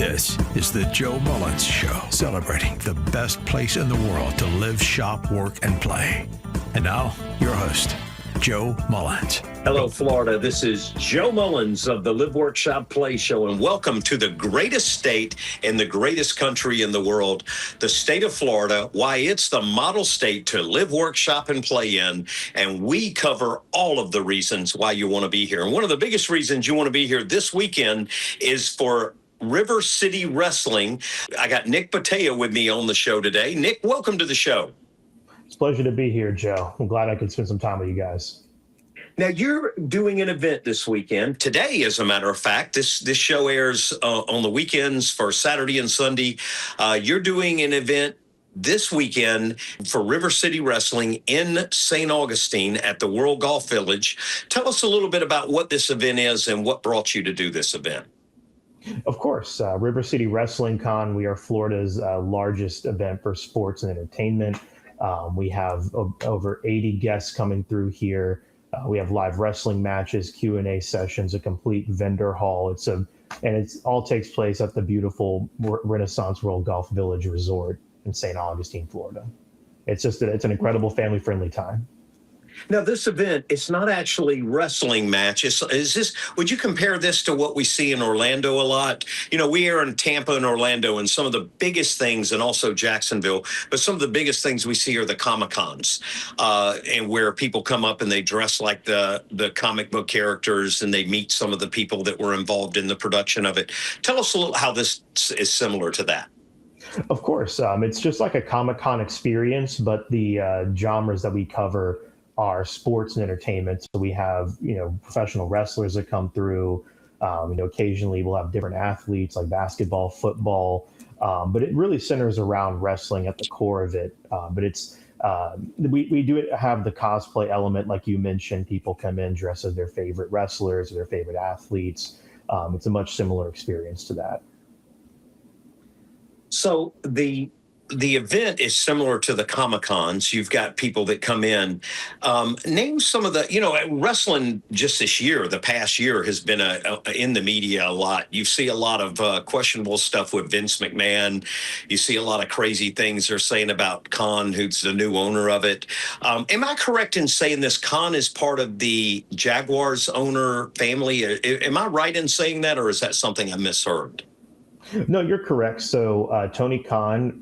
This is the Joe Mullins Show, celebrating the best place in the world to live, shop, work, and play. And now, your host, Joe Mullins. Hello, Florida. This is Joe Mullins of the Live, Work, Shop, Play Show, and welcome to the greatest state in the greatest country in the world, the state of Florida, why it's the model state to live, work, shop, and play in. And we cover all of the reasons why you want to be here. And one of the biggest reasons you want to be here this weekend is for River City Wrestling. I got Nick Bateh with me on the show today. Nick, welcome to the show. It's a pleasure to be here, Joe. I'm glad I could spend some time with you guys. Now, you're doing an event this weekend. Today, as a matter of fact, this show airs on the weekends for Saturday and Sunday. You're doing an event this weekend for River City Wrestling in St. Augustine at the World Golf Village. Tell us a little bit about what this event is and what brought you to do this event. Of course, River City Wrestling Con, we are Florida's largest event for sports and entertainment. We have over 80 guests coming through here. We have live wrestling matches, Q&A sessions, a complete vendor hall. It all takes place at the beautiful Renaissance World Golf Village Resort in St. Augustine, Florida. It's an incredible family-friendly time. Now, this event, it's not actually wrestling match. Would you compare this to what we see in Orlando a lot? You know, we are in Tampa and Orlando, and some of the biggest things, and also Jacksonville, but some of the biggest things we see are the Comic-Cons, and where people come up and they dress like the comic book characters, and they meet some of the people that were involved in the production of it. Tell us a little how this is similar to that. Of course. It's just like a Comic-Con experience, but the genres that we cover are sports and entertainment. So we have, professional wrestlers that come through. Occasionally we'll have different athletes like basketball, football, but it really centers around wrestling at the core of it. But it's we do have the cosplay element, like you mentioned. People come in dressed as their favorite wrestlers or their favorite athletes. It's a much similar experience to that. So the event is similar to the Comic-Cons. You've got people that come in. Name some of the, wrestling just this year, the past year, has been in the media a lot. You see a lot of questionable stuff with Vince McMahon. You see a lot of crazy things they're saying about Khan, who's the new owner of it. Am I correct in saying this Khan is part of the Jaguars owner family? Am I right in saying that, or is that something I misheard? No, you're correct. So Tony Khan,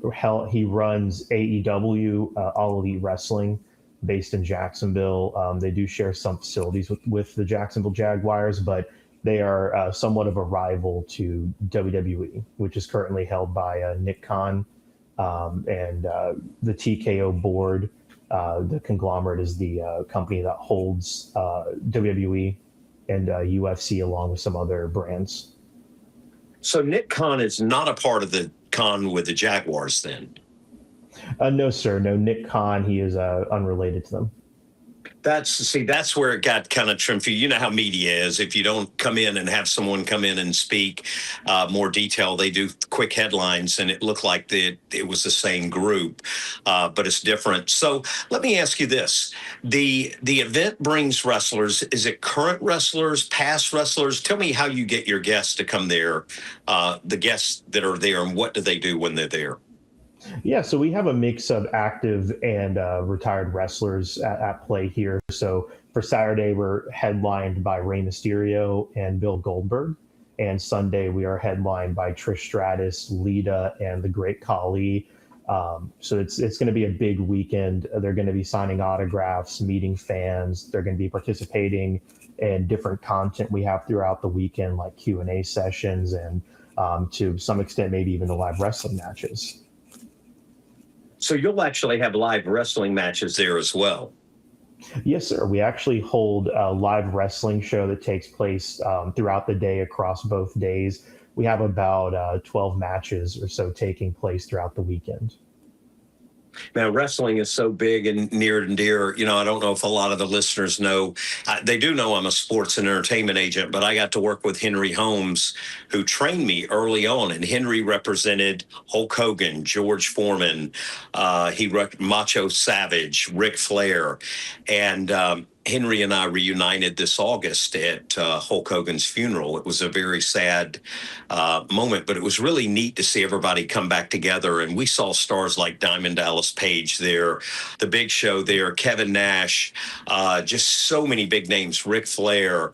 he runs AEW, All Elite Wrestling, based in Jacksonville. They do share some facilities with the Jacksonville Jaguars, but they are somewhat of a rival to WWE, which is currently held by Nick Khan, and the TKO board. The conglomerate is the company that holds WWE and UFC, along with some other brands. So Nick Khan is not a part of the Khan with the Jaguars then? No, sir. No, Nick Khan, he is unrelated to them. That's where it got kind of trimmed for you. You know how media is. If you don't come in and have someone come in and speak more detail, they do quick headlines, and it looked like it was the same group, but it's different. So let me ask you this. The event brings wrestlers. Is it current wrestlers, past wrestlers? Tell me how you get your guests to come there, the guests that are there, and what do they do when they're there? Yeah, so we have a mix of active and retired wrestlers at play here. So for Saturday, we're headlined by Rey Mysterio and Bill Goldberg. And Sunday, we are headlined by Trish Stratus, Lita, and the Great Khali. So it's going to be a big weekend. They're going to be signing autographs, meeting fans. They're going to be participating in different content we have throughout the weekend, like Q&A sessions and to some extent, maybe even the live wrestling matches. So you'll actually have live wrestling matches there as well? Yes, sir. We actually hold a live wrestling show that takes place throughout the day across both days. We have about 12 matches or so taking place throughout the weekend. Now, wrestling is so big and near and dear. I don't know if a lot of the listeners know. They do know I'm a sports and entertainment agent, but I got to work with Henry Holmes, who trained me early on. And Henry represented Hulk Hogan, George Foreman, Macho Savage, Ric Flair. And Henry and I reunited this August at Hulk Hogan's funeral. It was a very sad moment, but it was really neat to see everybody come back together. And we saw stars like Diamond Dallas Page there, The Big Show there, Kevin Nash, just so many big names, Ric Flair.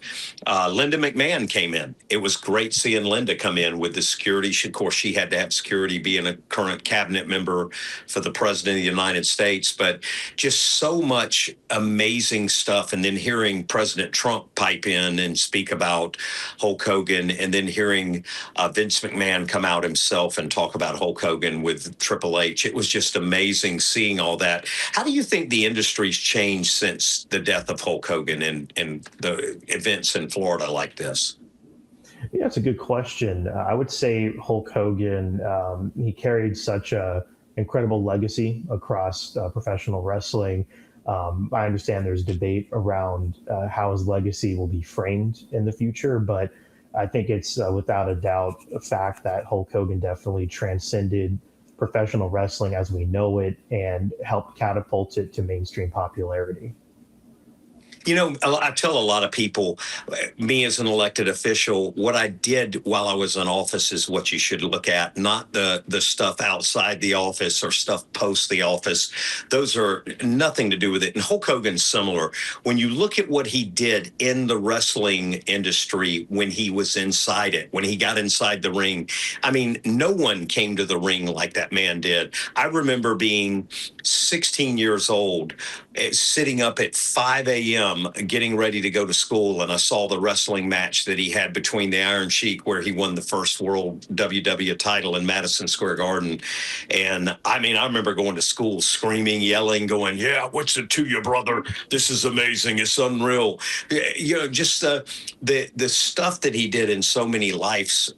Linda McMahon came in. It was great seeing Linda come in with the security. Of course, she had to have security being a current cabinet member for the President of the United States, but just so much amazing stuff. And then hearing President Trump pipe in and speak about Hulk Hogan, and then hearing Vince McMahon come out himself and talk about Hulk Hogan with Triple H. It was just amazing seeing all that. How do you think the industry's changed since the death of Hulk Hogan and the events in Florida like this? Yeah, that's a good question. I would say Hulk Hogan, he carried such a incredible legacy across professional wrestling. I understand there's debate around how his legacy will be framed in the future, but I think it's without a doubt a fact that Hulk Hogan definitely transcended professional wrestling as we know it and helped catapult it to mainstream popularity. You know, I tell a lot of people, me as an elected official, what I did while I was in office is what you should look at, not the stuff outside the office or stuff post the office. Those are nothing to do with it. And Hulk Hogan's similar. When you look at what he did in the wrestling industry when he was inside it, when he got inside the ring, I mean, no one came to the ring like that man did. I remember being 16 years old, sitting up at 5 a.m. getting ready to go to school, and I saw the wrestling match that he had between the Iron Sheik, where he won the first world WW title in Madison Square Garden. And I mean, I remember going to school screaming, yelling, going, "Yeah, what's it to you, brother? This is amazing. It's unreal." You know, just the stuff that he did in so many lives,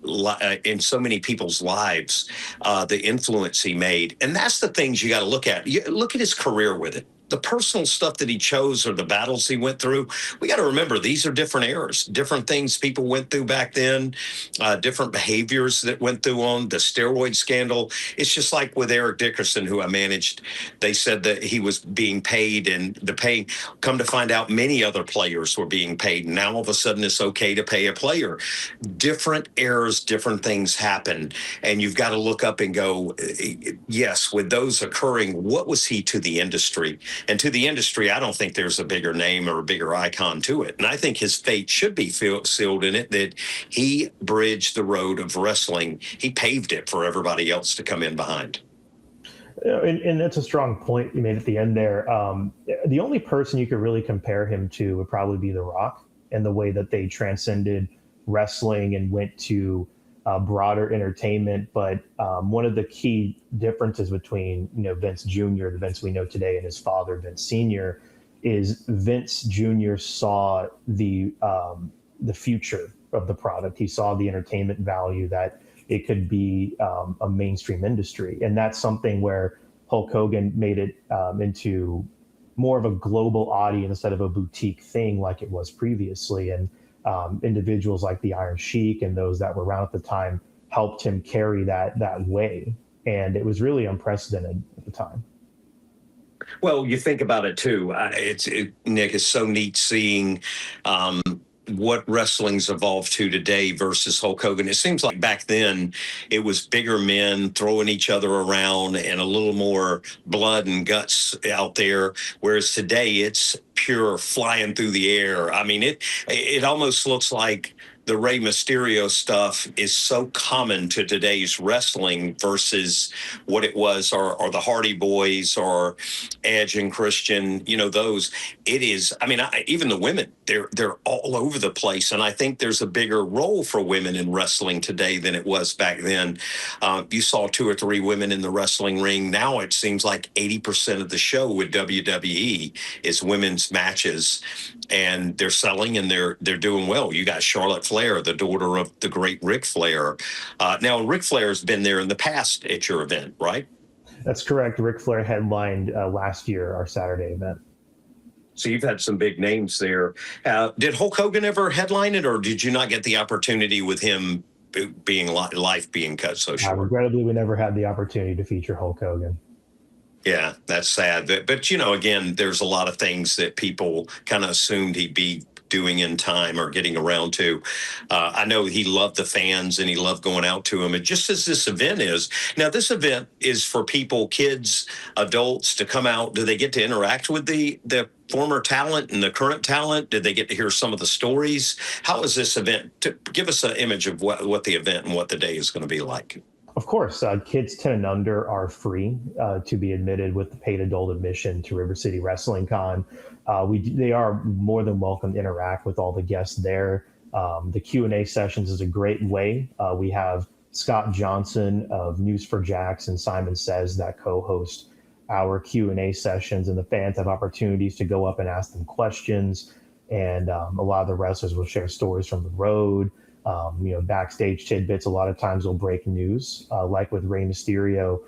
in so many people's lives, the influence he made. And that's the things you got to look at. You look at his career with it. The personal stuff that he chose or the battles he went through, we got to remember these are different eras, different things people went through back then, different behaviors that went through on the steroid scandal. It's just like with Eric Dickerson, who I managed. They said that he was being paid, and the pay, come to find out many other players were being paid. And now all of a sudden it's okay to pay a player. Different eras, different things happen. And you've got to look up and go, yes, with those occurring, what was he to the industry? And to the industry, I don't think there's a bigger name or a bigger icon to it. And I think his fate should be sealed in it, that he bridged the road of wrestling. He paved it for everybody else to come in behind. And that's a strong point you made at the end there. The only person you could really compare him to would probably be The Rock, and the way that they transcended wrestling and went to broader entertainment. But one of the key differences between Vince Jr., the Vince we know today, and his father Vince Sr. is Vince Jr. saw the future of the product. He saw the entertainment value, that it could be a mainstream industry, and that's something where Hulk Hogan made it into more of a global audience instead of a boutique thing like it was previously. And individuals like the Iron Sheik and those that were around at the time helped him carry that way. And it was really unprecedented at the time. Well, you think about it too. Nick, it's so neat seeing what wrestling's evolved to today versus Hulk Hogan. It seems like back then it was bigger men throwing each other around and a little more blood and guts out there, whereas today it's pure flying through the air. I mean, it almost looks like the Rey Mysterio stuff is so common to today's wrestling versus what it was, or the Hardy Boys or Edge and Christian, those. It is, I mean, even the women, they're all over the place. And I think there's a bigger role for women in wrestling today than it was back then. You saw 2 or 3 women in the wrestling ring. Now it seems like 80% of the show with WWE is women's matches, and they're selling and they're doing well. You got Charlotte Flair, the daughter of the great Ric Flair. Now, Ric Flair's been there in the past at your event, right? That's correct. Ric Flair headlined last year, our Saturday event. So you've had some big names there. Did Hulk Hogan ever headline it, or did you not get the opportunity with him being life being cut so short? Regrettably, we never had the opportunity to feature Hulk Hogan. Yeah, that's sad. But again, there's a lot of things that people kind of assumed he'd be doing in time or getting around to. I know he loved the fans and he loved going out to them. And just as this event is, now this event is for people, kids, adults to come out. Do they get to interact with the former talent and the current talent? Did they get to hear some of the stories? How is this event? Give us an image of what the event and what the day is going to be like. Of course, kids 10 and under are free to be admitted with the paid adult admission to River City Wrestling Con. They are more than welcome to interact with all the guests there. The Q&A sessions is a great way. We have Scott Johnson of News4Jax and Simon Says that co-host our Q&A sessions, and the fans have opportunities to go up and ask them questions. And a lot of the wrestlers will share stories from the road. Backstage tidbits. A lot of times will break news, like with Rey Mysterio.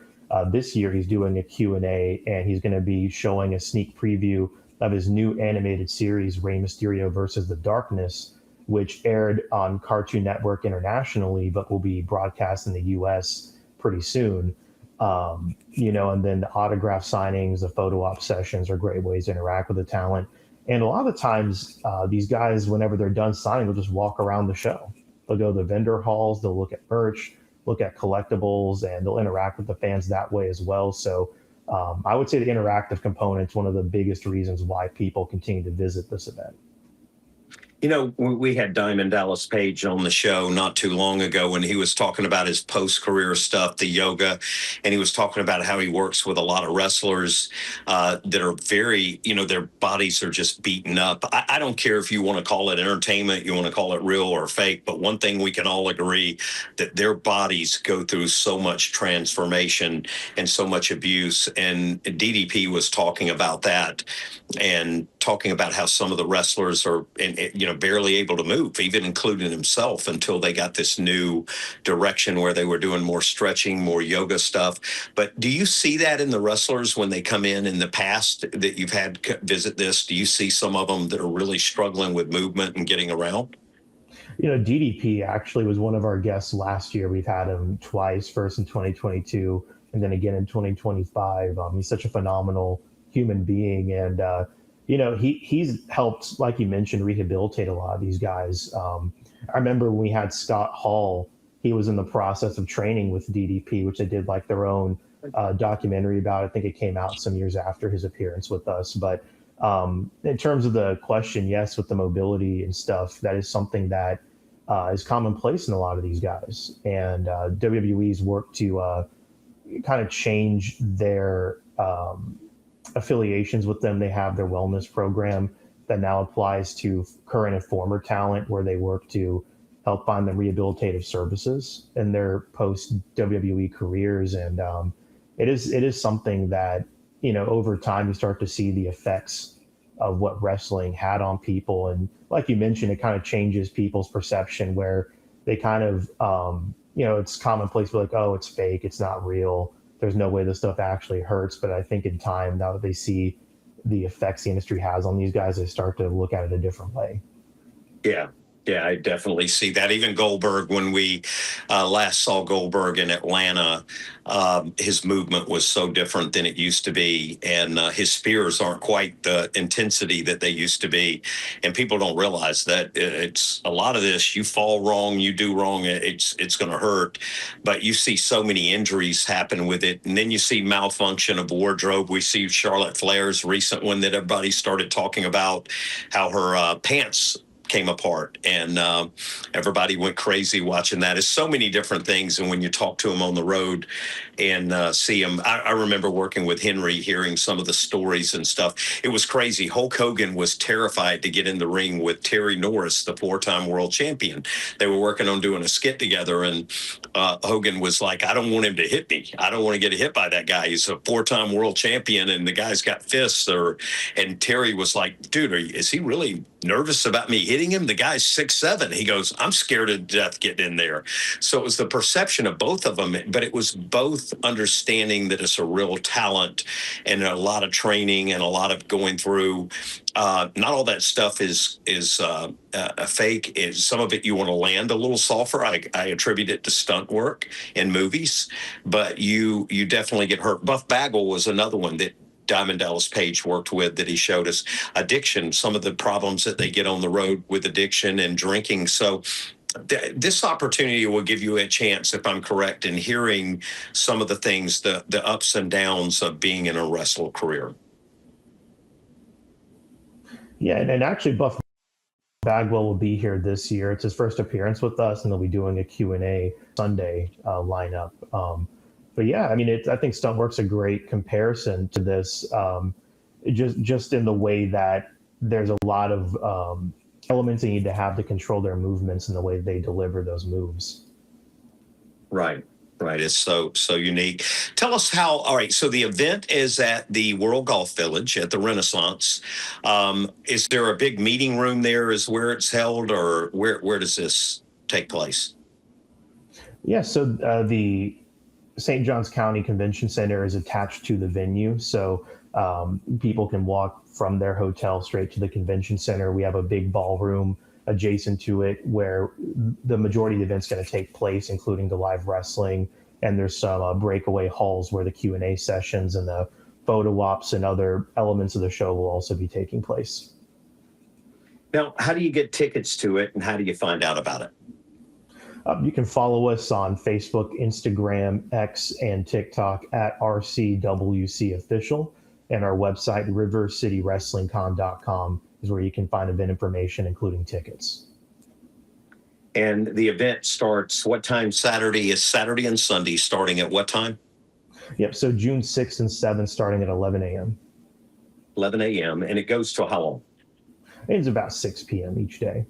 This year, he's doing a Q&A, and he's going to be showing a sneak preview of his new animated series, Rey Mysterio versus the Darkness, which aired on Cartoon Network internationally, but will be broadcast in the U.S. pretty soon. And then the autograph signings, the photo op sessions are great ways to interact with the talent. And a lot of the times, these guys, whenever they're done signing, they'll just walk around the show. They'll go to the vendor halls, they'll look at merch, look at collectibles, and they'll interact with the fans that way as well. So I would say the interactive component is one of the biggest reasons why people continue to visit this event. We had Diamond Dallas Page on the show not too long ago, and he was talking about his post-career stuff, the yoga, and he was talking about how he works with a lot of wrestlers that are very, their bodies are just beaten up. I don't care if you want to call it entertainment, you want to call it real or fake, but one thing we can all agree that their bodies go through so much transformation and so much abuse. And DDP was talking about that and talking about how some of the wrestlers are, barely able to move, even including himself, until they got this new direction where they were doing more stretching, more yoga stuff. But do you see that in the wrestlers when they come in the past that you've had visit this? Do you see some of them that are really struggling with movement and getting around? DDP actually was one of our guests last year. We've had him twice, first in 2022 and then again in 2025. He's such a phenomenal human being, and he's helped, like you mentioned, rehabilitate a lot of these guys. I remember when we had Scott Hall, he was in the process of training with DDP, which they did like their own documentary about. I think it came out some years after his appearance with us. But in terms of the question, yes, with the mobility and stuff, that is something that is commonplace in a lot of these guys. And WWE's work to kind of change their affiliations with them. They have their wellness program that now applies to current and former talent, where they work to help find them rehabilitative services in their post WWE careers. And it is something that, over time you start to see the effects of what wrestling had on people. And like you mentioned, it kind of changes people's perception, where they kind of, it's commonplace to be like, oh, it's fake, it's not real, there's no way this stuff actually hurts. But I think in time, now that they see the effects the industry has on these guys, they start to look at it a different way. Yeah, I definitely see that. Even Goldberg, when we last saw Goldberg in Atlanta, his movement was so different than it used to be. And his spears aren't quite the intensity that they used to be. And people don't realize that it's a lot of this. You fall wrong, you do wrong, it's going to hurt. But you see so many injuries happen with it. And then you see malfunction of wardrobe. We see Charlotte Flair's recent one that everybody started talking about, how her pants came apart, and everybody went crazy watching that. It's so many different things. And when you talk to him on the road and see him, I remember working with Henry, hearing some of the stories and stuff. It was crazy. Hulk Hogan was terrified to get in the ring with Terry Norris, the 4-time world champion. They were working on doing a skit together, and Hogan was like, I don't want him to hit me. I don't want to get hit by that guy. He's a 4-time world champion, and the guy's got fists. And Terry was like, dude, is he really nervous about me hitting kidding him? The guy's 6'7". He goes, I'm scared to death getting in there. So it was the perception of both of them, but it was both understanding that it's a real talent and a lot of training and a lot of going through. Not all that stuff is a fake. Some of it you want to land a little softer. I attribute it to stunt work in movies, but you definitely get hurt. Buff Bagwell was another one that Diamond Dallas Page worked with, that he showed us addiction, some of the problems that they get on the road with addiction and drinking. So this opportunity will give you a chance, if I'm correct, in hearing some of the things, the ups and downs of being in a wrestler career. Yeah, and actually Buff Bagwell will be here this year. It's his first appearance with us, and they'll be doing a Q&A Sunday lineup. But yeah, I mean, I think Stuntwork's a great comparison to this, just in the way that there's a lot of elements they need to have to control their movements and the way they deliver those moves. Right. It's so unique. Tell us how. All right. So the event is at the World Golf Village at the Renaissance. Is there a big meeting room there? Is where it's held, or where does this take place? Yeah. So the St. Johns County Convention Center is attached to the venue, so people can walk from their hotel straight to the convention center. We have a big ballroom adjacent to it where the majority of the event's going to take place, including the live wrestling. And there's some breakaway halls where the Q&A sessions and the photo ops and other elements of the show will also be taking place. Now, how do you get tickets to it, and how do you find out about it? You can follow us on Facebook, Instagram, X, and TikTok at RCWC Official, and our website, rivercitywrestlingcon.com, is where you can find event information, including tickets. And the event starts what time Saturday? Is Saturday and Sunday starting at what time? Yep, so June 6th and 7th starting at 11 a.m. 11 a.m. And it goes to how long? It's about 6 p.m. each day.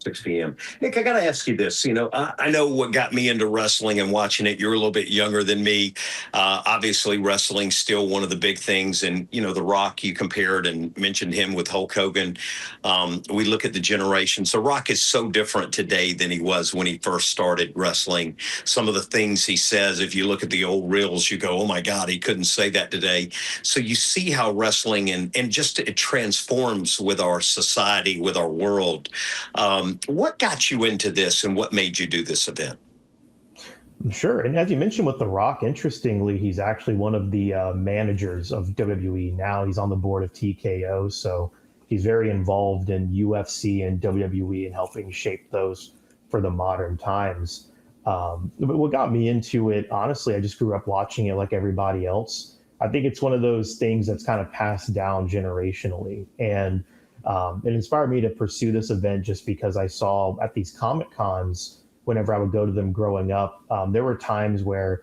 6 p.m. Nick, I got to ask you this. You know, I know what got me into wrestling and watching it. You're a little bit younger than me. Obviously, wrestling's still one of the big things. And, you know, The Rock, you compared and mentioned him with Hulk Hogan. We look at the generation. So Rock is so different today than he was when he first started wrestling. Some of the things he says, if you look at the old reels, you go, oh, my God, he couldn't say that today. So you see how wrestling and just it transforms with our society, with our world. What got you into this, and what made you do this event? Sure. And as you mentioned with The Rock, interestingly, he's actually one of the managers of WWE now. He's on the board of TKO. So he's very involved in UFC and WWE and helping shape those for the modern times. But what got me into it, honestly, I just grew up watching it like everybody else. I think it's one of those things that's kind of passed down generationally. And it inspired me to pursue this event just because I saw at these Comic Cons, whenever I would go to them growing up, there were times where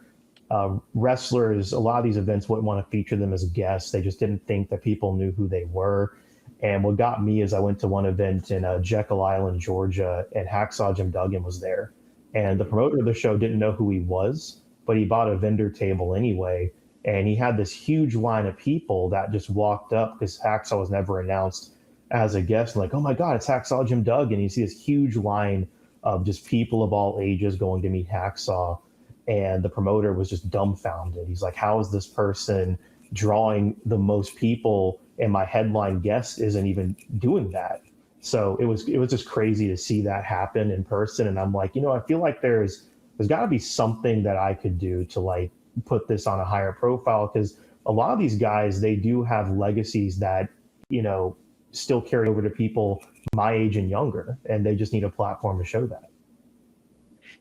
wrestlers, a lot of these events wouldn't want to feature them as guests. They just didn't think that people knew who they were. And what got me is I went to one event in Jekyll Island, Georgia, and Hacksaw Jim Duggan was there. And the promoter of the show didn't know who he was, but he bought a vendor table anyway. And he had this huge line of people that just walked up because Hacksaw was never announced as a guest, like, oh my God, it's Hacksaw Jim Duggan. And you see this huge line of just people of all ages going to meet Hacksaw. And the promoter was just dumbfounded. He's like, how is this person drawing the most people and my headline guest isn't even doing that? So it was just crazy to see that happen in person. And I'm like, I feel like there's got to be something that I could do to like put this on a higher profile, because a lot of these guys, they do have legacies that, still carry over to people my age and younger, and they just need a platform to show that.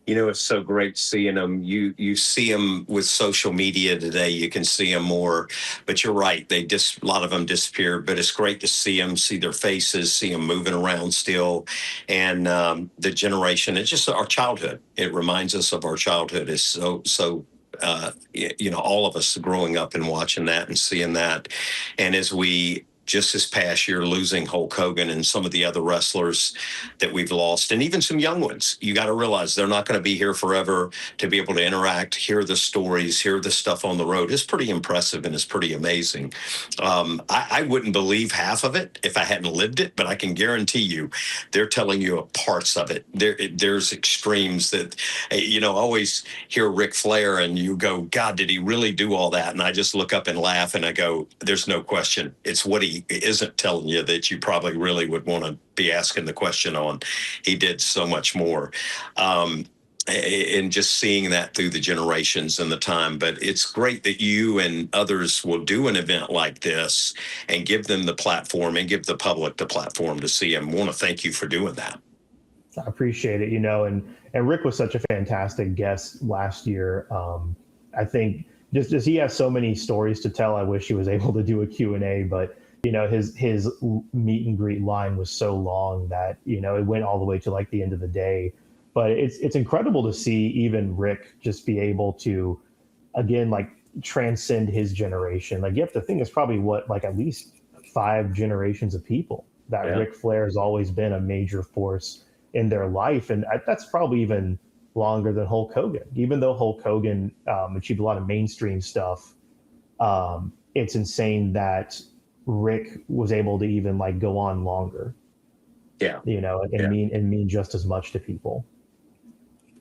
It's so great seeing them. You see them with social media today. You can see them more, but you're right. A lot of them disappeared, but it's great to see them, see their faces, see them moving around still. And the generation, it's just our childhood. It reminds us of our childhood. It's so all of us growing up and watching that and seeing that. And as we just this past year, losing Hulk Hogan and some of the other wrestlers that we've lost, and even some young ones. You got to realize they're not going to be here forever. To be able to interact, hear the stories, hear the stuff on the road is pretty impressive and it's pretty amazing. I wouldn't believe half of it if I hadn't lived it, but I can guarantee you they're telling you parts of it. There's extremes that, I always hear Ric Flair and you go, God, did he really do all that? And I just look up and laugh and I go, there's no question. It's what he isn't telling you that you probably really would want to be asking the question on. He did so much more. And just seeing that through the generations and the time. But it's great that you and others will do an event like this and give them the platform and give the public the platform to see him. I want to thank you for doing that. I appreciate it, and Rick was such a fantastic guest last year. I think just he has so many stories to tell. I wish he was able to do a Q&A, but his meet and greet line was so long that, it went all the way to like the end of the day. But it's incredible to see even Rick just be able to, again, like transcend his generation. Like you have to think it's probably at least 5 generations of people that Ric Flair has always been a major force in their life. And that's probably even longer than Hulk Hogan. Even though Hulk Hogan achieved a lot of mainstream stuff, it's insane that Rick was able to even like go on longer. Yeah. And mean just as much to people.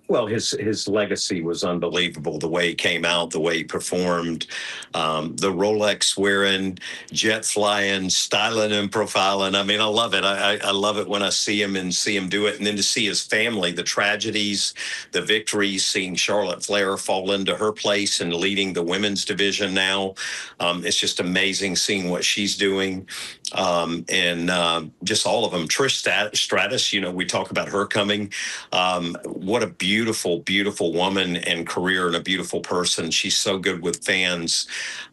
Well, his legacy was unbelievable. The way he came out, the way he performed, the Rolex wearing, jet flying, styling and profiling. I mean, I love it. I love it when I see him do it. And then to see his family, the tragedies, the victories, seeing Charlotte Flair fall into her place and leading the women's division now. It's just amazing seeing what she's doing. And just all of them. Trish Stratus, we talk about her coming. What a beautiful, beautiful woman and career, and a beautiful person. She's so good with fans,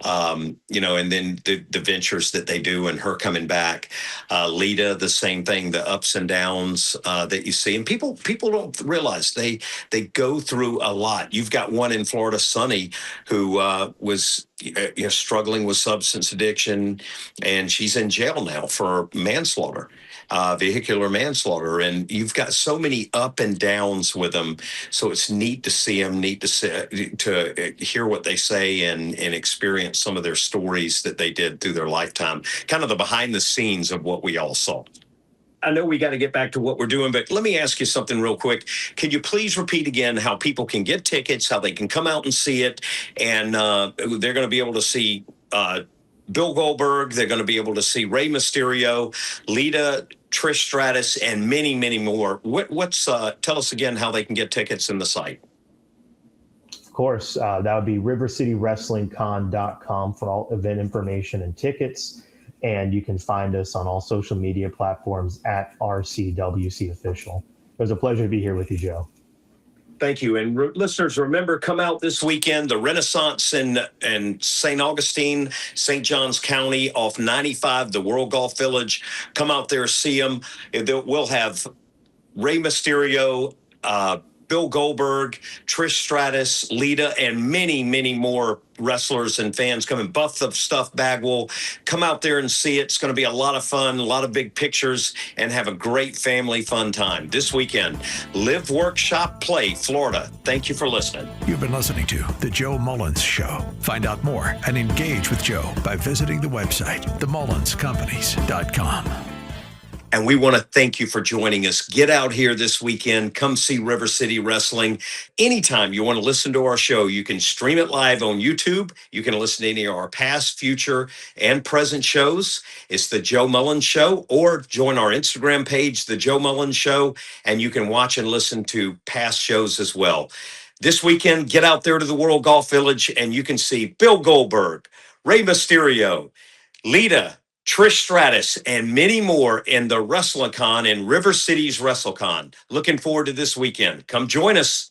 and then the ventures that they do and her coming back. Lita, the same thing, the ups and downs that you see. And people don't realize they go through a lot. You've got one in Florida, Sonny, who was struggling with substance addiction, and she's in jail now for manslaughter. Vehicular manslaughter, and you've got so many up and downs with them. So it's neat to see them, to hear what they say and experience some of their stories that they did through their lifetime, kind of the behind the scenes of what we all saw. I know we got to get back to what we're doing, but let me ask you something real quick. Can you please repeat again how people can get tickets, how they can come out and see it, and they're going to be able to see Bill Goldberg, they're going to be able to see Rey Mysterio, Lita, Trish Stratus, and many, many more. Tell us again how they can get tickets in the site. Of course, that would be rivercitywrestlingcon.com for all event information and tickets. And you can find us on all social media platforms at RCWC Official. It was a pleasure to be here with you, Joe. Thank you. And listeners, remember, come out this weekend, the Renaissance in St. Augustine, St. Johns County off 95, the World Golf Village. Come out there, see them. We'll have Rey Mysterio, Bill Goldberg, Trish Stratus, Lita, and many, many more wrestlers and fans coming. Buff Bagwell. Come out there and see it. It's going to be a lot of fun, a lot of big pictures, and have a great family fun time this weekend. Live, Work, Shop, Play, Florida. Thank you for listening. You've been listening to The Joe Mullins Show. Find out more and engage with Joe by visiting the website, themullinscompanies.com. And we want to thank you for joining us. Get out here this weekend. Come see River City Wrestling. Anytime you want to listen to our show, you can stream it live on YouTube. You can listen to any of our past, future, and present shows. It's The Joe Mullins Show, or join our Instagram page, The Joe Mullins Show, and you can watch and listen to past shows as well. This weekend, get out there to the World Golf Village, and you can see Bill Goldberg, Rey Mysterio, Lita, Trish Stratus, and many more in the WrestleCon in River City's WrestleCon. Looking forward to this weekend. Come join us.